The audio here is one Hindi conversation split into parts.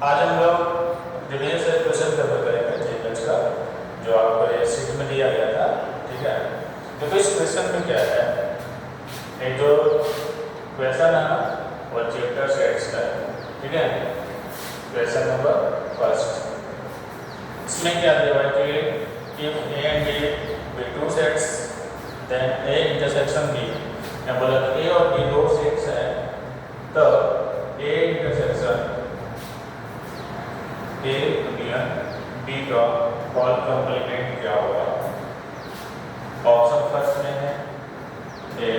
आज हम लोग डिटेल से क्वेश्चन पेपर करेंगे जीएस का, जो आपको ये शीट में दिया गया था। ठीक है, देखो इस क्वेश्चन में क्या है, एक जो क्वेश्चन है ना वो चैप्टर सेट्स का है। ठीक है, क्वेश्चन नंबर फर्स्ट, इसमें क्या दिया हुआ है कि if A and B be two sets then A intersection B, या बोला ए और बी दो सेट्स हैं तो A intersection A union B का ऑल कॉम्प्लीमेंट क्या होगा। ऑप्शन फर्स्ट में है ए,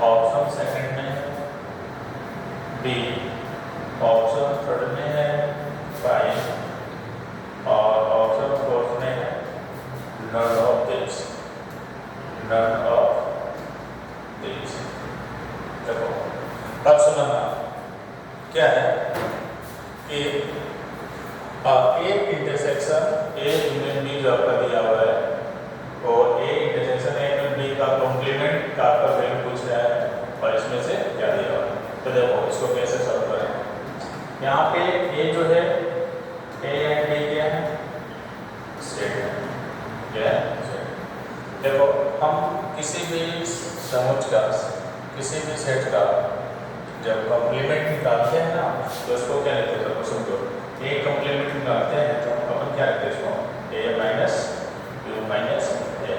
ऑप्शन सेकंड में है बी, ऑप्शन थर्ड में है 5 और ऑप्शन फोर्थ में है none of this, none of this. देखो अब समझना क्या है कि एक इंटरसेक्शन ए यूनियन बी जो आपका दिया हुआ है और A intersection A union B का कॉम्प्लीमेंट का आपका वैल्यू पूछ रहा है और इसमें से क्या दिया हुआ है। तो देखो इसको कैसे सॉल्व करें। यहाँ पे ए जो है ए एंड बी क्या है, सेट है, क्या है सेट। देखो हम किसी भी समुच्चय का, किसी भी सेट का जब कॉम्प्लीमेंट निकालते हैं ना तो उसको क्या लिखते हैं, समझो ए कॉम्प्लीमेंट निकालते हैं तो अपन क्या लिखते हैं इसको ए माइनस यू माइनस ए।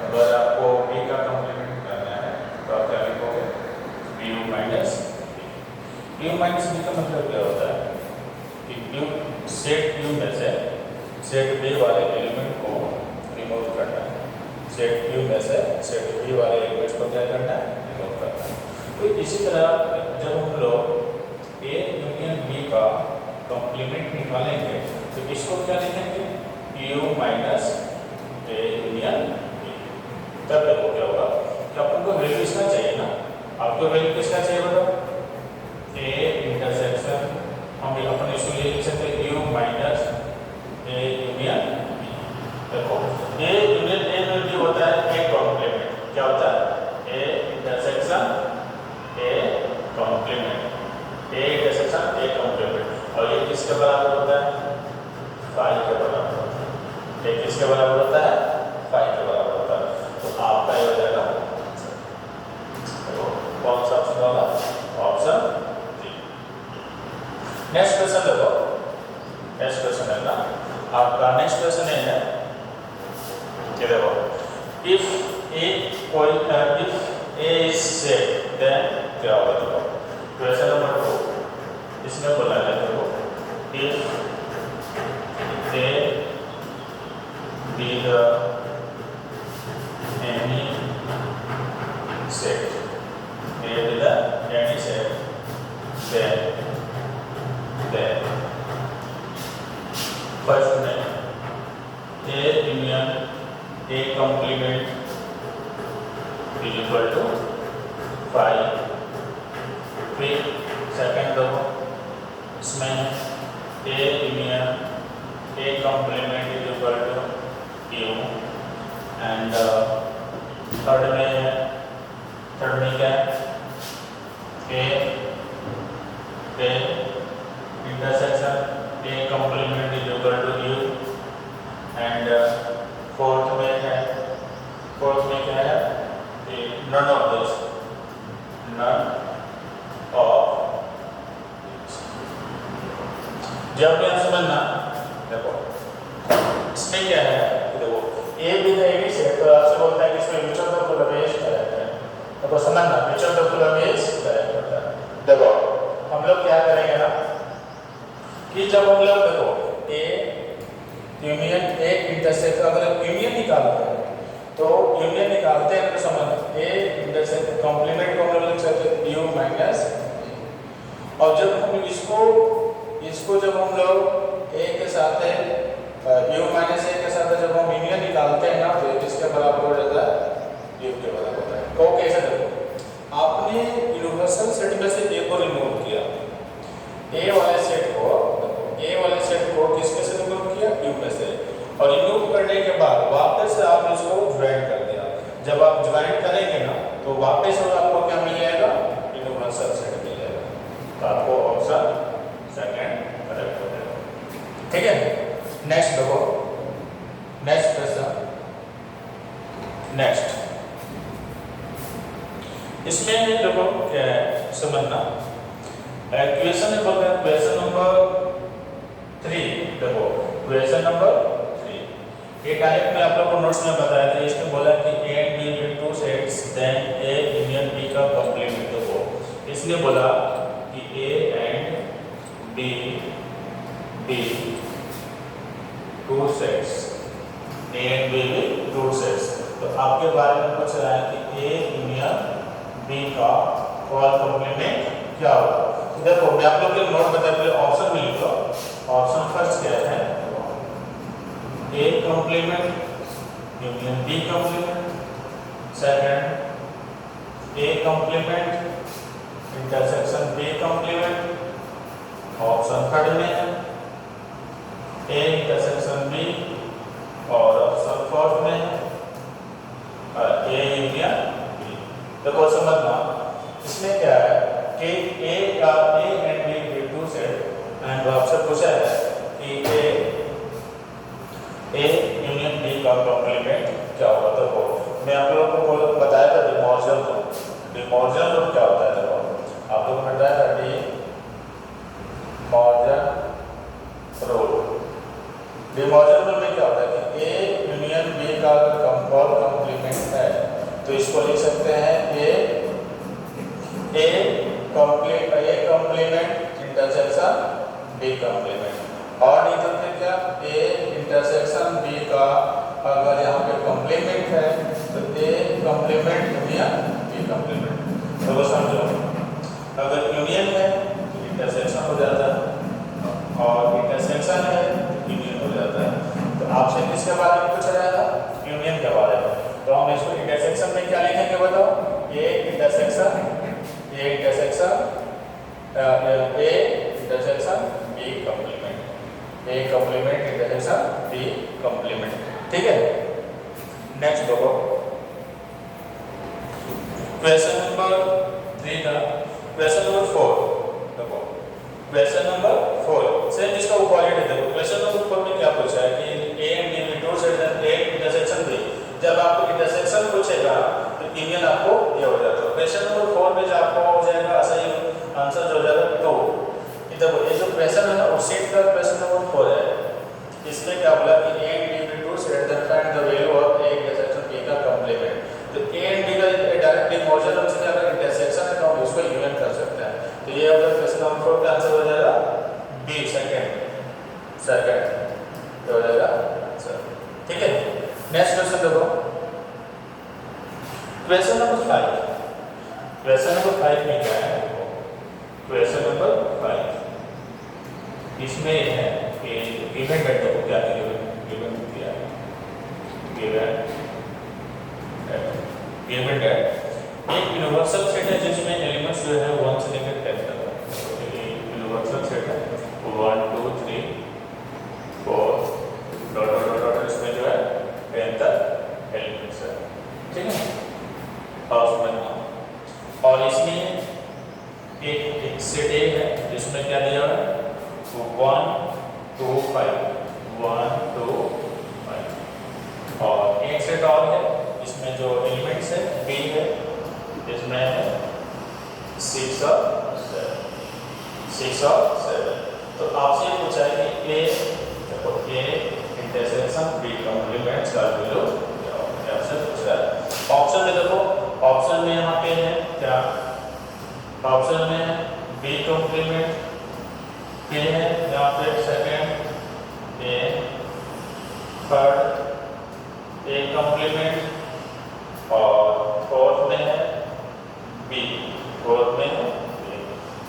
अगर आपको बी का कॉम्प्लीमेंट निकालना है तो आप क्या लिखोगे B U minus B. U minus B का मतलब क्या होता है कि यू सेट यू में से सेट बी वाले एलिमेंट को रिमूव करना है, सेट यू में से सेट बी वाले एलिमेंट को क्या करना है, रिमूव करना है। तो इसी तरह जब हम लोग ए यूनियन बी का कॉम्प्लीमेंट निकालेंगे तो इसको क्या लिखेंगे U minus A union B. तब देखो क्या होगा कि अपन को वैल्यू किसका चाहिए ना, आपको वैल्यू किसका चाहिए बताओ ए इंटरसेक्शन, हम अपन इसको ये लिख सकते हैं U minus A union B. देखो ए यूनियन ए में भी होता है ए कॉम्प्लीमेंट, क्या होता है A intersection A complement, A intersection A complement, और ये किसके बराबर होता है 5 के बराबर होता है। ये किसके बराबर होता है 5 के बराबर होता है। तो आपका ये हो जाएगा तो कौन सा ऑप्शन होगा, ऑप्शन डी। नेक्स्ट क्वेश्चन देखो, नेक्स्ट क्वेश्चन है ना आपका, नेक्स्ट क्वेश्चन है ये देखो इफ ए कोई if A is set then क्या होगा। देखो क्वेश्चन नंबर 2, इसमें बोला है देखो if A B the any set, A B the any set then first में A union A complement is equal to 5। फिर सेकंड दो इसमें A union A complement is equal to U, and third में क्या A intersection A complement is equal to U, and fourth में क्या है none of this, none of. जब आप समझना देखो इसमें क्या है, देखो A B the any set, तो आपसे बोलता है कि इसमें which of the following is correct है। देखो समझना which of the following is correct होता है। देखो हम लोग क्या करेंगे ना कि जब हम लोग देखो ए यूनियन ए इंटरसेक्ट, अगर यूनियन निकालते हैं तो यूनियन निकालते हैं तो समझ ए इंटरसेक्ट कॉम्प्लीमेंट को हम लोग लिख सकते हैं यू माइनस, और जब हम इसको जब हम लोग ए के साथ है यू माइनस ए के साथ जब हम यूनियन निकालते हैं ना तो ये किसके बराबर हो जाता है यू के बराबर होता है। तो कैसे देखो आपने यूनिवर्सल सेट में से ए को रिमूव किया, ए वाले सेट को किसमें से रिमूव किया यू में से, और रिमूव करने के बाद वापस से आपने इसको ज्वाइन कर दिया। जब आप ज्वाइन करेंगे ना तो वापस आपको क्या मिल जाएगा यूनिवर्सल सेट मिल जाएगा। तो आपको ऑप्शन सेकंड करेक्ट हो जाएगा। ठीक है, नेक्स्ट देखो, नेक्स्ट क्वेश्चन, नेक्स्ट इसमें देखो क्या है समझना। क्वेश्चन है बोलते हैं क्वेश्चन नंबर 3, देखो क्वेश्चन नंबर 3 ये डायरेक्ट में आप लोग को नोट्स में बताया था। इसमें बोला कि A and B will two sets then A union B का कॉम्प्लीमेंट। देखो इसलिए बोला कि A and B be two sets, A and B be two sets. तो आपके बारे में पूछ रहा है कि ए यूनियन बी का कॉम्प्लीमेंट क्या होगा। देखो मैं आप लोग के नोट बता पहले ऑप्शन में लिखो। ऑप्शन फर्स्ट क्या है, A complement union B complement, second A complement intersection B complement, option third में है ए इंटरसेक्शन बी, और ऑप्शन फोर्थ में है ए यूनियन बी। देखो समझना इसमें क्या है कि A and B will two set and आपसे पूछा है कि ए यूनियन बी का कॉम्प्लीमेंट क्या होगा। देखो मैं आप लोगों को बताया था डिमॉर्गन रूल। डिमॉर्गन रूल क्या होता है, देखो आप लोगों ने बताया था डिमॉर्गन रूल। डिमॉर्गन रूल में क्या होता है कि ए यूनियन बी का अगर कॉम्प्लीमेंट है तो इसको लिख सकते हैं A complement intersection B complement, और नहीं तो फिर क्या ए इंटरसेक्शन बी का अगर यहाँ पे कॉम्प्लीमेंट है तो A complement union B complement. तो समझो अगर यूनियन है तो इंटरसेक्शन हो जाता है और इंटरसेक्शन है तो यूनियन हो जाता है। तो आपसे किसके बारे में पूछा जाएगा, यूनियन के बारे में। तो हम इसको इंटरसेक्शन में क्या लिखेंगे बताओ, A intersection B complement, A complement intersection B complement. ठीक है, नेक्स्ट देखो क्वेश्चन नंबर 3 का क्वेश्चन नंबर 4। देखो क्वेश्चन नंबर 4 सेम इसका ऑपोजिट है। देखो क्वेश्चन नंबर 4 में क्या पूछा है कि A and B will two set then A intersection B. जब आपको इंटरसेक्शन पूछेगा तो यूनियन आपको ये हो जाता है। क्वेश्चन नंबर 4 में जो आपको हो जाएगा सही आंसर जो हो जाएगा 2। देखो ये जो क्वेश्चन है ना वो सेट का क्वेश्चन नंबर 4 है। इसमें क्या बोला कि A and B will two set then find the value of A intersection B का कॉम्प्लीमेंट। तो ए एंड बी का डायरेक्टली मॉडल रूल से अगर इंटरसेक्शन है तो हम उसको यूनियन कर सकते हैं। तो ये अगर क्वेश्चन नंबर 4 का आंसर हो जाएगा बी सेकंड हो जाएगा आंसर। ठीक है, नेक्स्ट क्वेश्चन देखो क्वेश्चन नंबर 5। क्वेश्चन नंबर 5 में क्या है, क्वेश्चन नंबर 5 इसमें है कि गिवन डेटा को क्या गिवन किया है, गिवन डेट एक यूनिवर्सल सेट है जिसमें एलिमेंट्स जो है 1 से लेकर 10 तक है। यूनिवर्सल सेट है 1 2 3 4 डॉट इसमें जो है 10 तक एलिमेंट्स है। ठीक है, और समझना और इसमें एक सेट ए है जिसमें क्या दिया हुआ है 1 2 5 1 2 5, और एक सेट और है इसमें जो एलिमेंट्स है बी है जिसमें है 6 और 7। तो आपसे ये पूछा है कि ए इंटरसेक्शन बी कॉम्प्लीमेंट का वैल्यू आपसे पूछ रहा है। ऑप्शन में देखो, ऑप्शन में यहाँ पे है क्या, ऑप्शन में बी कॉम्प्लीमेंट के है यहाँ पे second A, third A complement और फोर्थ में है बी, फोर्थ में है बी।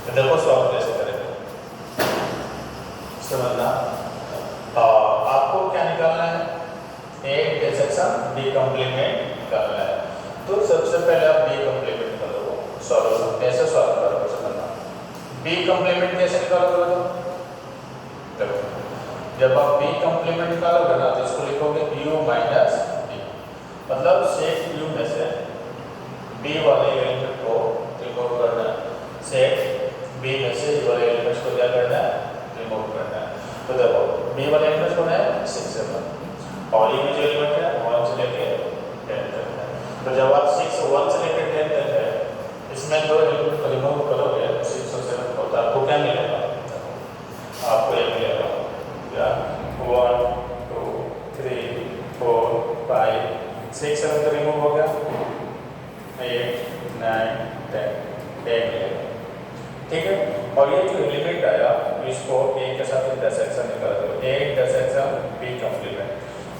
तो देखो सॉल्व कैसे करेंगे समझना। आपको क्या निकालना है, ए इंटरसेक्शन बी कॉम्प्लीमेंट निकालना है। तो सबसे पहले आप बी कॉम्प्लीमेंट कर दो, सॉल्यूशन कैसे सॉल्व करोगे समझना। बी कॉम्प्लीमेंट कैसे निकालोगे, देखो जब आप बी कॉम्प्लीमेंट निकालोगे ना तो इसको लिखोगे u माइनस बी, मतलब सेट u में से बी वाले एलिमेंट को रिमूव करना है, सेट बी में से u वाले एलिमेंट्स को क्या करना है बी वाला एलिमेंट कौन है 6 7, और ये जो एलिमेंट है 1 से लेके 10 तक है। तो जब आप 6 1 से लेकर 10 तक है, इसमें दो एलिमेंट को रिमूव करोगे 6 और 7 को, तो आपको क्या मिलेगा? आपको ये मिलेगा क्या 1 2 3 4 5 6 7 तो रिमूव हो गया, 8 9 10 मिलेगा। ठीक है, और ये जो एलिमेंट आया इसको ए के साथ इंटरसेक्शन निकाल दो, ए इंटरसेक्शन बी कॉम्प्लीमेंट।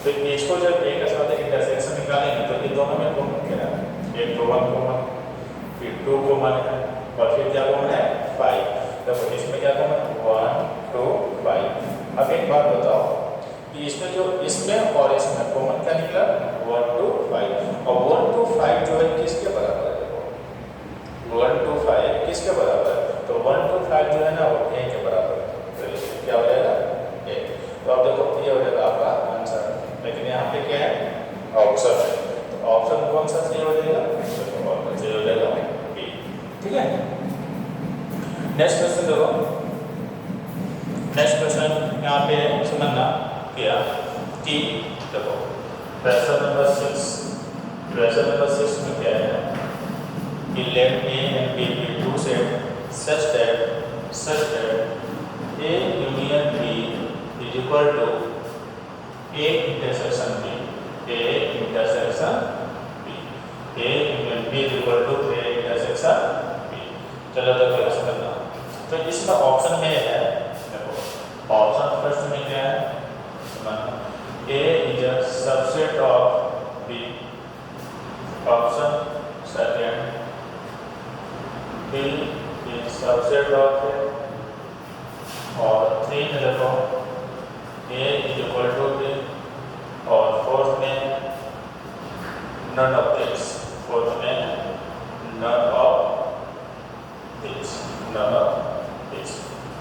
तो इसको जब ए के साथ इंटरसेक्शन निकालेंगे तो ये दोनों में कॉमन क्या है? एक तो 1 कॉमन, फिर 2 कॉमन है, और फिर क्या कॉमन है 5। तो इसमें क्या कॉमन 1 2 5। अब एक बात बताओ कि इसमें जो इसमें और इसमें कॉमन क्या निकला 1 2 5, और 1 2 5 जो है किसके बराबर है? देखो 1 2 5 किसके बराबर है? तो 1 2 5 जो है ना वो ए के बराबर है, तो इसमें क्या हो जाएगा ए। तो अब देखो ये हो जाएगा आपका आंसर, लेकिन यहाँ पे क्या है ऑप्शन है, तो ऑप्शन कौन सा सही हो जाएगा? ऑप्शन सही हो जाएगा बी। ठीक है, नेक्स्ट क्वेश्चन देखो, नेक्स्ट क्वेश्चन यहाँ पे समझना क्या कि देखो क्वेश्चन नंबर 6 में क्या है कि let A and B be two set such that A union B is equal to A intersection B, A intersection B, A union B is equal to A intersection B। चलो तो फिर समझना, तो इसमें ऑप्शन में है, देखो ऑप्शन फर्स्ट में क्या है समझना, A is a subset of B, option second B is subset of A, और 3 में देखो A is equal to B, और फोर्थ में none of this, फोर्थ में none of this,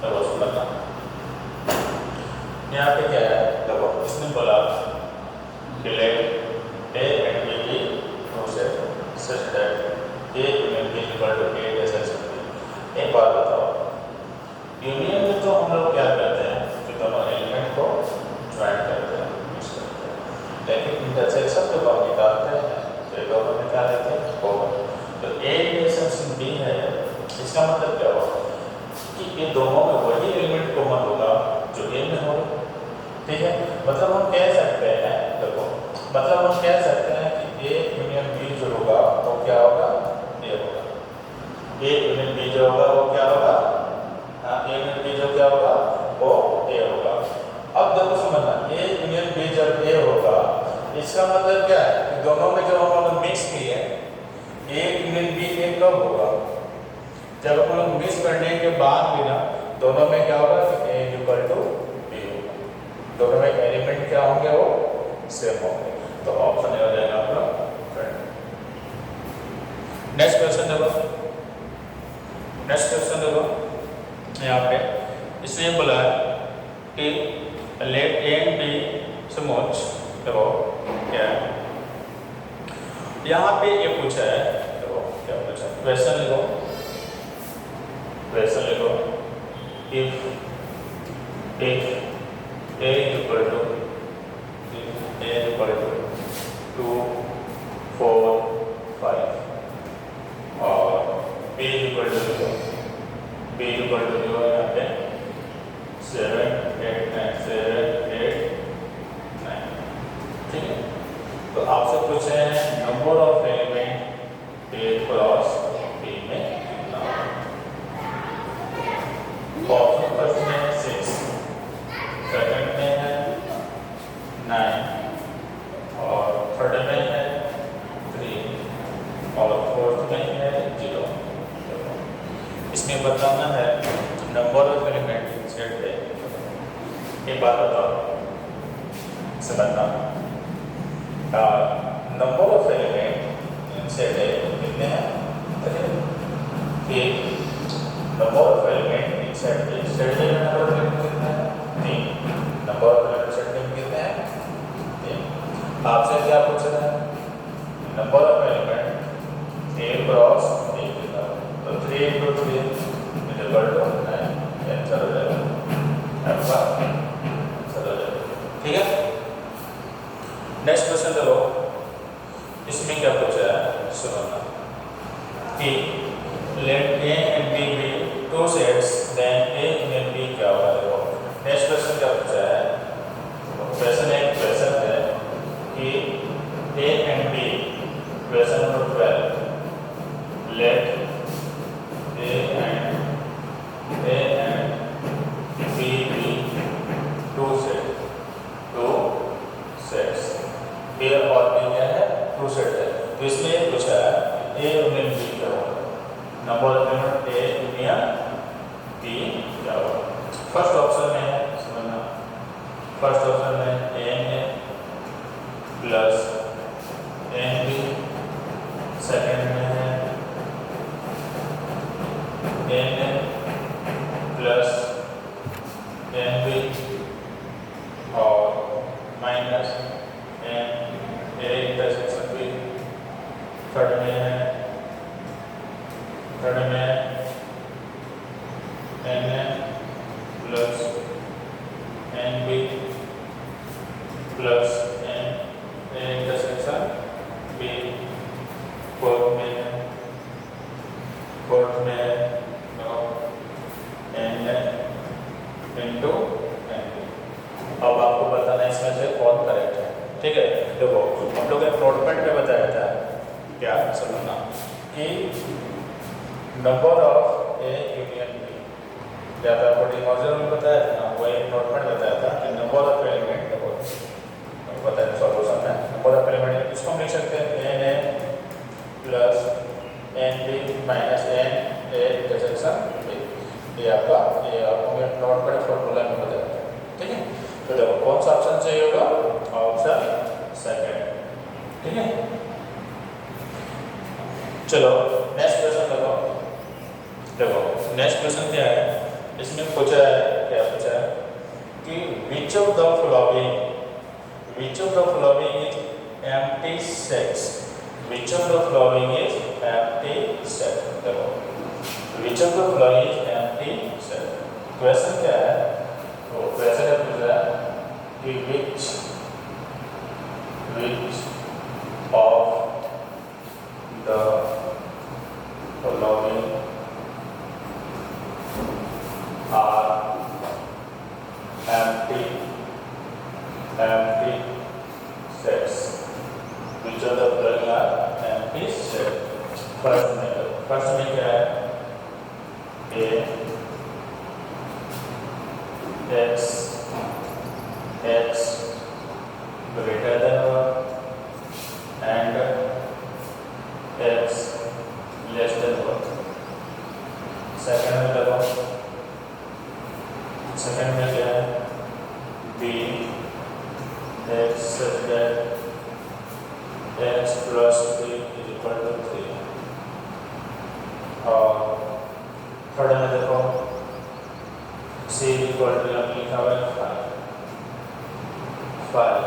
देखो समझना यहाँ पे क्या है, देखो इसने बोला कि let A and B be two set such that A union B equal to A intersection B। एक बात बताओ, यूनियन में तो हम लोग क्या करते हैं कि दोनों एलिमेंट को ज्वाइन करते हैं, मिक्स करते हैं, लेकिन इंटरसेक्शन जब हम निकालते हैं तो ये दोनों में क्या लेते हैं कॉमन। तो A इंटरसेक्शन B है, इसका मतलब क्या हुआ कि ये दोनों में वही एलिमेंट कॉमन होगा जो A में होगा। ठीक है, मतलब हम कह सकते हैं, देखो मतलब हम कह सकते हैं कि A यूनियन B जो होगा वो क्या होगा A होगा, A यूनियन B जो होगा वो क्या होगा, हाँ A यूनियन B जो क्या होगा वो A होगा। अब देखो समझना, A यूनियन B जब A होगा इसका मतलब क्या है कि दोनों में जब हम लोग मिक्स किए A यूनियन B A कब होगा? जब हम लोग मिक्स करने के बाद भी ना दोनों में क्या होगा कि A इक्वल टू B होगा, दोनों में एलिमेंट क्या होंगे वो सेम होंगे। तो ऑप्शन ए हो जाएगा आपका फ्रेंड। नेक्स्ट क्वेश्चन देखो यहाँ पे इसने बोला कि लेट ए एंड बी समोच, देखो क्या है यहाँ पे ये पूछा है, देखो क्या पूछा है, क्वेश्चन लिखो if A equal to 2 4 5 और B equal to 0, यहाँ पे 7 8 9 7 8 9। ठीक है, तो आपसे पूछे हैं number of element A cross B में कितना। ऑप्शन फर्स्ट में 6, सेकंड में है 9, और थर्ड में है 3, और फोर्थ में है 0। इसमें बताना है नंबर ऑफ एलिमेंट सेट है। एक बात बताओ समझना, नंबर ऑफ एलिमेंट सेट है कितने हैं? Number of element in set में नंबर ऑफ एलिमेंट कितने हैं? 3। नंबर ऑफ एलिमेंट सेट में कितने हैं? 3। आपसे क्या पूछ रहा है? Number of element A cross B कितना? तो 3 into 3 is equal to 9। Answer हो जाएगा आपका आंसर हो फर्स्ट ऑप्शन में है समझना, फर्स्ट ऑप्शन में एन है प्लस एन बी, सेकेंड में है एन प्लस एन बी और minus n A intersection B. Third में है n plus n B plus n A intersection B. Fourth में एन इंटू एन बी। अब आपको बताना है इसमें से कौन करेक्ट है, ठीक है। देखो हम लोग ने नोटपैड में बताया था क्या, समझना कि number of A union B, क्या था आपको डिमोजर में बताया था ना, वही नोटपैड बताया था कि नंबर ऑफ एलिमेंट बताया सॉल्यूशन है। नंबर ऑफ एलिमेंट इसको हम लिख सकते हैं n A plus n B minus n A intersection B. ये आपका नोटपैड फॉर्मूला में बताया था, ठीक है। तो देखो कौन सा ऑप्शन सही होगा, ऑप्शन सेकंड, ठीक है। चलो नेक्स्ट क्वेश्चन देखो नेक्स्ट क्वेश्चन क्या है, इसमें पूछा है, क्या पूछा है कि which of the following is empty sets, which of the following is empty set. देखो which of the following is empty set, question क्या है, तो क्वेश्चन है पूछ रहा है कि विच ऑफ द following are empty sets, which of the following are empty set। First में क्या है, a x greater than 1 and x less than 1। Second में देखो, सेकंड में क्या है, b x such that x plus 3 is equal to 3। और थर्ड में देखो c इक्वल टू लिखा हुआ है 5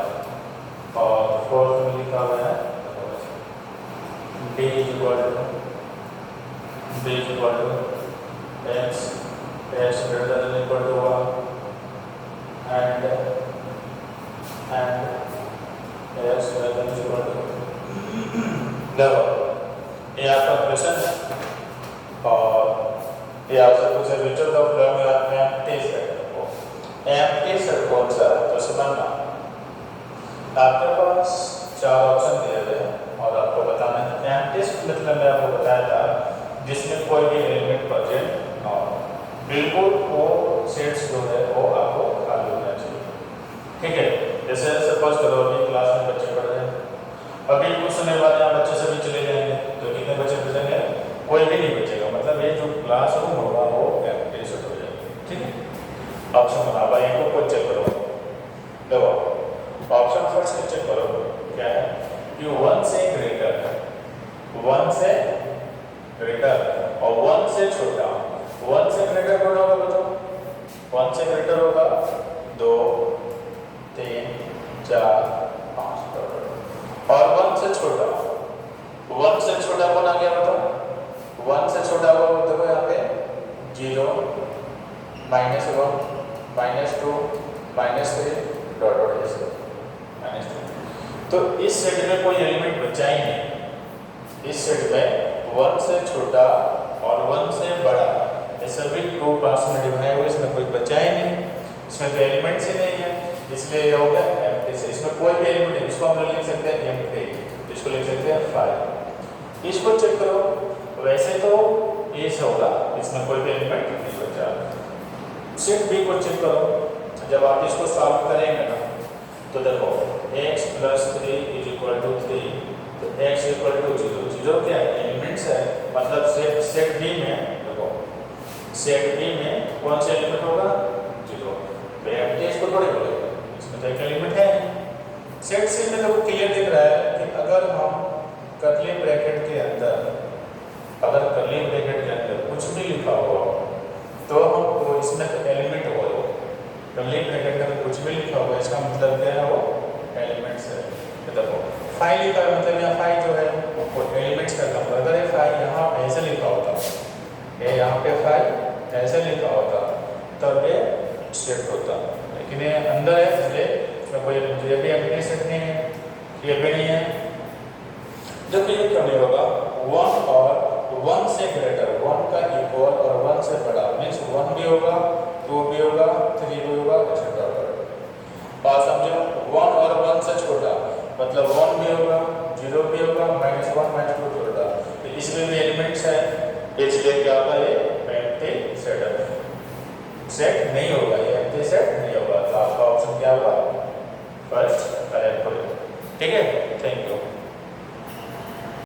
और फोर्थ में लिखा हुआ है d equal to x greater than equal to 1 and x greater than equal to। देखो ये आपका क्वेश्चन है और ये आपसे पूछे which of the following empty set. Empty set कौन सा है, तो समझना आपके पास चार ऑप्शन दिए गए हैं और आपको बताना है। एम्प्टी सेट मतलब मैं आपको बताया था जिसमें कोई भी एलिमेंट प्रेजेंट ना हो, बिल्कुल वो सेट्स जो है वो आपको खाली होना चाहिए, ठीक है। जैसे सपोज करो अभी क्लास में बच्चे पढ़ रहे हैं, अभी कुछ समय बाद यहाँ बच्चे सभी चले जाएंगे, तो कितने बच्चे बचेंगे, कोई भी नहीं बचेगा, मतलब ये जो क्लास रूम होगा वो एम्प्टी सेट हो जाएगा, ठीक है। ऑप्शन बना भाई इनको खुद चेक करो, देखो ऑप्शन फर्स्ट चेक करो क्या है कि 1 से ग्रेटर और 1 से छोटा। 1 से ग्रेटर कौन होगा बताओ, 1 से ग्रेटर होगा 2 3 4 5 और 1 से छोटा कौन आ गया बताओ, 1 से छोटा होगा देखो यहाँ पे 0 -1 -2 -3 डॉट डॉट ऐसे -2। तो इस सेट में कोई एलिमेंट बचा ही नहीं, इस सेट में 1 से छोटा और 1 से बड़ा ये सभी 2 पार्ट्स में डिवाइड हुए, इसमें कोई बचा ही नहीं, इसमें तो एलिमेंट्स ही नहीं है, इसलिए ये हो गया एम्प्टी सेट। इसमें कोई भी एलिमेंट नहीं, इसको हम लिख सकते हैं एम्प्टी, इसको लिख सकते हैं 5। इसको चेक करो, वैसे तो ये होगा, इसमें कोई भी एलिमेंट नहीं बचा। सेट बी को चेक करो, जब आप इसको सॉल्व करेंगे ना तो देखो x + 3 = 3, तो x = 0 क्या है, एलिमेंट्स है, मतलब सेट बी में देखो सेट बी में कौन सा एलिमेंट होगा कर्ली ब्रैकेट में कुछ भी लिखा होगा इसका मतलब क्या है, वो एलिमेंट्स है। तो देखो फाइव लिखा है मतलब यहाँ फाइव जो है वो एलिमेंट्स का काम। अगर ये फाइव यहाँ ऐसे लिखा होता, ये यहाँ पे फाइव ऐसे लिखा होता तब ये सेट होता, लेकिन ये अंदर है इसलिए इसमें कोई ये भी एम्प्टी सेट नहीं है, ये भी नहीं है। जब ये क्यों नहीं होगा, वन और वन से ग्रेटर, वन का इक्वल और वन से बड़ा मीन्स वन भी होगा, टू भी होगा, थ्री भी होगा, एक्सेट्रा होगा। और समझो वन और वन से छोटा मतलब वन भी होगा, जीरो भी होगा, माइनस वन माइनस टू छोटा, तो इसमें भी एलिमेंट्स है, इसलिए क्या होगा ये एम्प्टी सेट नहीं होगा, ये एम्प्टी सेट नहीं होगा। तो आपका ऑप्शन क्या होगा, फर्स्ट करेक्ट होगा। ठीक है, थैंक यू।